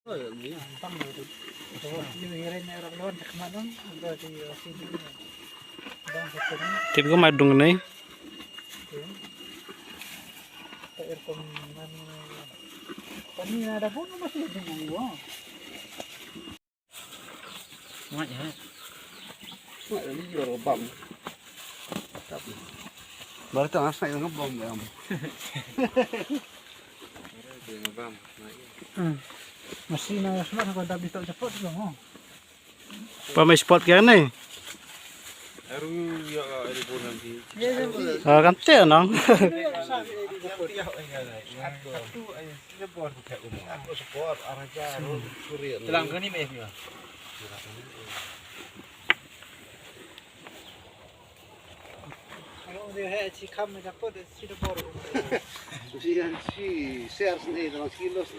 Tapi ko madung na eh. Kanina ada pun masih dulu. Mak ya. Mak ini juga bom. Baru tu asal yang ngebom ya. Masih na smart kalau tak bisa cepat dong. Pa may spot ka na eh. Kante ano? Telang kan ni meh. Kalau dia si kam dapat si dapat. Usian si share sendiri dalam kilos.